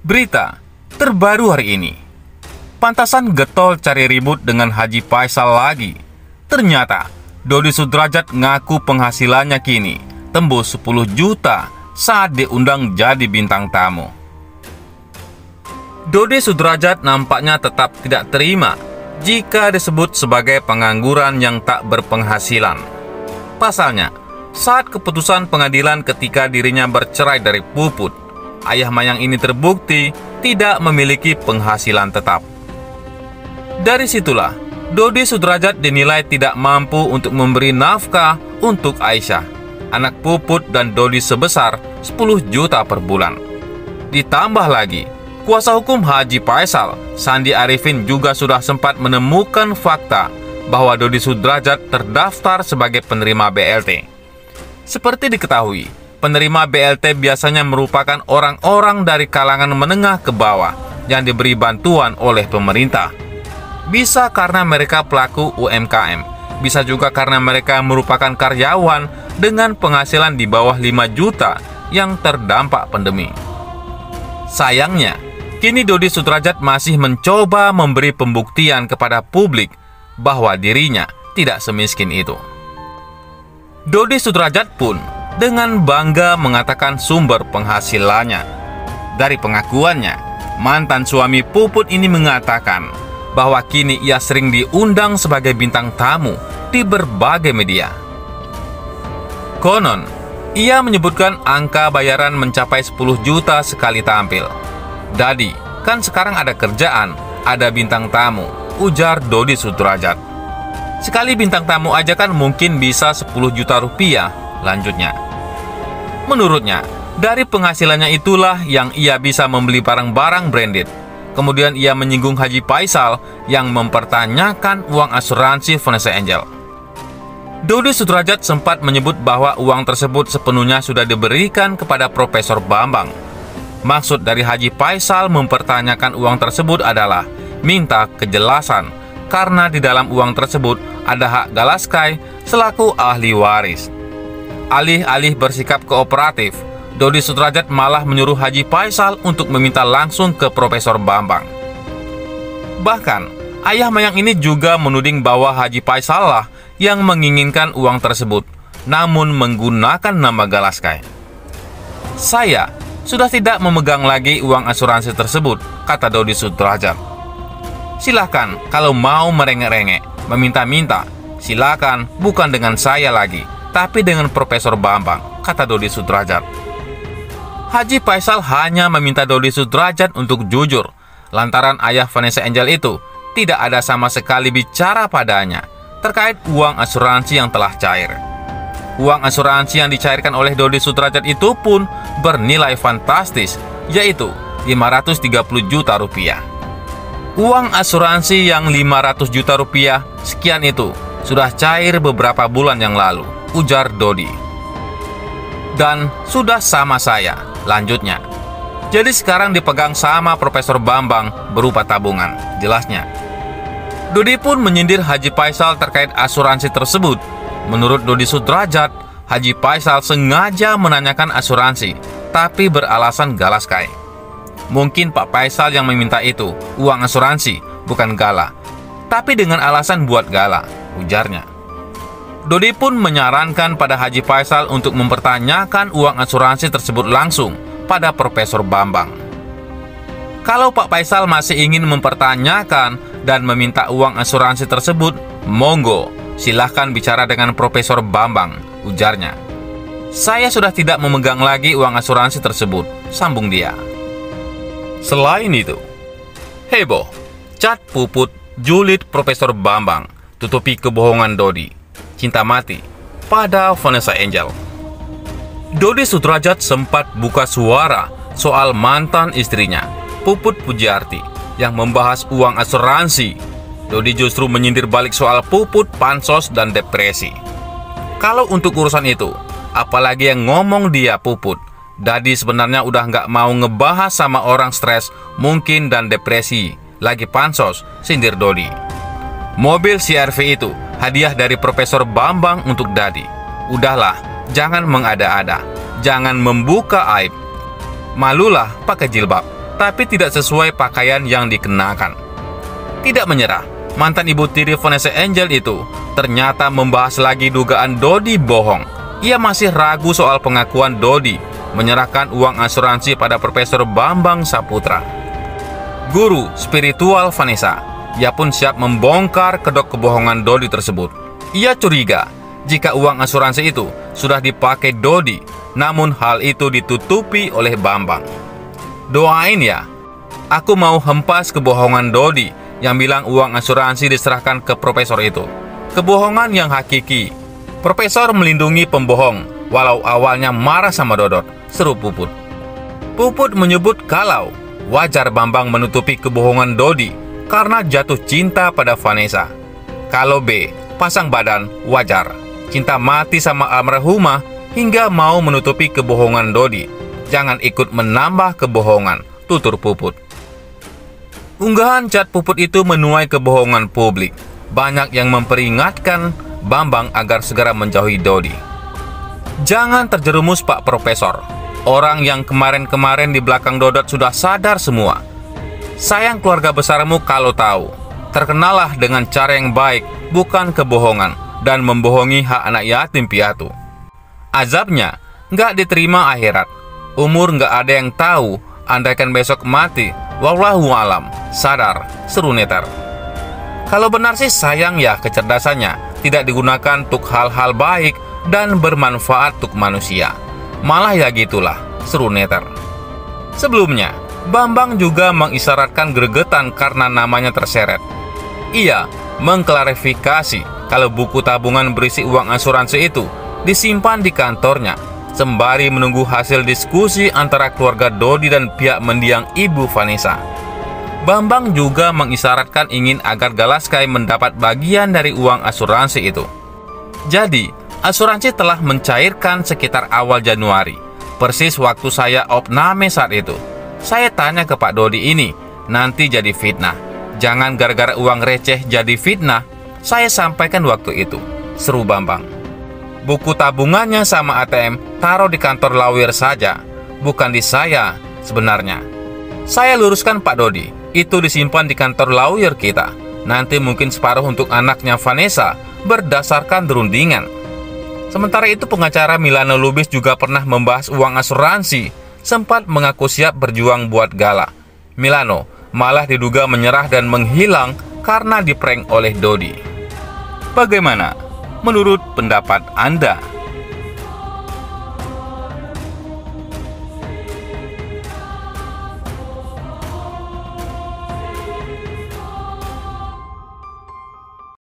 Berita terbaru hari ini. Pantasan getol cari ribut dengan Haji Faisal lagi. Ternyata Dodi Sudrajat ngaku penghasilannya kini tembus 10 juta saat diundang jadi bintang tamu. Dodi Sudrajat nampaknya tetap tidak terima jika disebut sebagai pengangguran yang tak berpenghasilan. Pasalnya, saat keputusan pengadilan ketika dirinya bercerai dari Puput, ayah mayang ini terbukti tidak memiliki penghasilan tetap. Dari situlah, Dodi Sudrajat dinilai tidak mampu untuk memberi nafkah untuk Aisyah, anak Puput dan Dodi sebesar 10 juta per bulan. Ditambah lagi, kuasa hukum Haji Faisal, Sandi Arifin juga sudah sempat menemukan fakta bahwa Dodi Sudrajat terdaftar sebagai penerima BLT. Seperti diketahui, penerima BLT biasanya merupakan orang-orang dari kalangan menengah ke bawah yang diberi bantuan oleh pemerintah. Bisa karena mereka pelaku UMKM, bisa juga karena mereka merupakan karyawan dengan penghasilan di bawah 5 juta yang terdampak pandemi. Sayangnya, kini Dodi Sudrajat masih mencoba memberi pembuktian kepada publik bahwa dirinya tidak semiskin itu. Dodi Sudrajat pun dengan bangga mengatakan sumber penghasilannya. Dari pengakuannya, mantan suami Puput ini mengatakan bahwa kini ia sering diundang sebagai bintang tamu di berbagai media. Konon, ia menyebutkan angka bayaran mencapai 10 juta sekali tampil. "Dadi, kan sekarang ada kerjaan, ada bintang tamu," ujar Dodi Sudrajat. "Sekali bintang tamu aja kan mungkin bisa 10 juta rupiah," lanjutnya. Menurutnya, dari penghasilannya itulah yang ia bisa membeli barang-barang branded. Kemudian ia menyinggung Haji Faisal yang mempertanyakan uang asuransi Vanessa Angel. Dodi Sudrajat sempat menyebut bahwa uang tersebut sepenuhnya sudah diberikan kepada Profesor Bambang. Maksud dari Haji Faisal mempertanyakan uang tersebut adalah minta kejelasan karena di dalam uang tersebut ada hak Galaskai selaku ahli waris. Alih-alih bersikap kooperatif, Dodi Sudrajat malah menyuruh Haji Faisal untuk meminta langsung ke Profesor Bambang. Bahkan, ayah mayang ini juga menuding bahwa Haji Faisal lah yang menginginkan uang tersebut, namun menggunakan nama Galaskai. "Saya sudah tidak memegang lagi uang asuransi tersebut," kata Dodi Sudrajat. "Silakan kalau mau merengek-rengek, meminta-minta, silakan, bukan dengan saya lagi, tapi dengan Profesor Bambang," kata Dodi Sudrajat. Haji Faisal hanya meminta Dodi Sudrajat untuk jujur, lantaran ayah Vanessa Angel itu tidak ada sama sekali bicara padanya terkait uang asuransi yang telah cair. Uang asuransi yang dicairkan oleh Dodi Sudrajat itu pun bernilai fantastis, yaitu 530 juta rupiah. Uang asuransi yang 500 juta rupiah sekian itu sudah cair beberapa bulan yang lalu, ujar Dodi. "Dan sudah sama saya," lanjutnya. "Jadi sekarang dipegang sama Profesor Bambang berupa tabungan," jelasnya. Dodi pun menyindir Haji Faisal terkait asuransi tersebut. Menurut Dodi Sudrajat, Haji Faisal sengaja menanyakan asuransi, tapi beralasan Galaskai. "Mungkin Pak Faisal yang meminta itu, uang asuransi, bukan Gala. Tapi dengan alasan buat Gala," ujarnya. Dodi pun menyarankan pada Haji Faisal untuk mempertanyakan uang asuransi tersebut langsung pada Profesor Bambang. "Kalau Pak Faisal masih ingin mempertanyakan dan meminta uang asuransi tersebut, monggo, silahkan bicara dengan Profesor Bambang," ujarnya. "Saya sudah tidak memegang lagi uang asuransi tersebut," sambung dia. Selain itu, heboh, cat Puput julid Profesor Bambang, tutupi kebohongan Dodi, cinta mati pada Vanessa Angel. Dodi Sudrajat sempat buka suara soal mantan istrinya, Puput Pujiarti, yang membahas uang asuransi. Dodi justru menyindir balik soal Puput, pansos, dan depresi. Kalau untuk urusan itu, apalagi yang ngomong dia Puput, Dadi sebenarnya udah nggak mau ngebahas sama orang stres, mungkin dan depresi, lagi pansos, sindir Dodi. Mobil CR-V itu hadiah dari Profesor Bambang untuk Dadi. Udahlah, jangan mengada-ada. jangan membuka aib. Malulah pakai jilbab, tapi tidak sesuai pakaian yang dikenakan. Tidak menyerah, mantan ibu tiri Vanessa Angel itu ternyata membahas lagi dugaan Dodi bohong. Ia masih ragu soal pengakuan Dodi menyerahkan uang asuransi pada Profesor Bambang Saputra, guru spiritual Vanessa. Ia pun siap membongkar kedok kebohongan Dodi tersebut. Ia curiga jika uang asuransi itu sudah dipakai Dodi, namun hal itu ditutupi oleh Bambang. Doain ya, aku mau hempas kebohongan Dodi yang bilang uang asuransi diserahkan ke profesor itu. Kebohongan yang hakiki. Profesor melindungi pembohong, walau awalnya marah sama Dodot, seru Puput. Puput menyebut kalau wajar Bambang menutupi kebohongan Dodi karena jatuh cinta pada Vanessa. Kalau B, pasang badan, wajar. Cinta mati sama almarhumah hingga mau menutupi kebohongan Dodi. Jangan ikut menambah kebohongan, tutur Puput. Unggahan chat Puput itu menuai kebohongan publik. Banyak yang memperingatkan Bambang agar segera menjauhi Dodi. Jangan terjerumus Pak Profesor. Orang yang kemarin-kemarin di belakang Dodot sudah sadar semua. Sayang keluarga besarmu kalau tahu. Terkenalah dengan cara yang baik, bukan kebohongan, dan membohongi hak anak yatim piatu. Azabnya nggak diterima akhirat. Umur nggak ada yang tahu, andaikan besok mati. Wallahu alam. Sadar, seru Neter. Kalau benar sih sayang ya kecerdasannya tidak digunakan untuk hal-hal baik dan bermanfaat untuk manusia. Malah ya gitulah, seru Neter. Sebelumnya, Bambang juga mengisyaratkan gregetan karena namanya terseret. Ia mengklarifikasi kalau buku tabungan berisi uang asuransi itu disimpan di kantornya, sembari menunggu hasil diskusi antara keluarga Dodi dan pihak mendiang ibu Vanessa. Bambang juga mengisyaratkan ingin agar Galaskai mendapat bagian dari uang asuransi itu. Jadi, asuransi telah mencairkan sekitar awal Januari, persis waktu saya opname saat itu. Saya tanya ke Pak Dodi ini, nanti jadi fitnah. Jangan gara-gara uang receh jadi fitnah. Saya sampaikan waktu itu, seru Bambang. Buku tabungannya sama ATM taruh di kantor lawyer saja, bukan di saya sebenarnya. Saya luruskan Pak Dodi, itu disimpan di kantor lawyer kita. Nanti mungkin separuh untuk anaknya Vanessa berdasarkan derundingan. Sementara itu pengacara Milano Lubis juga pernah membahas uang asuransi, sempat mengaku siap berjuang buat Gala. Milano malah diduga menyerah dan menghilang karena diprank oleh Dodi. Bagaimana menurut pendapat Anda?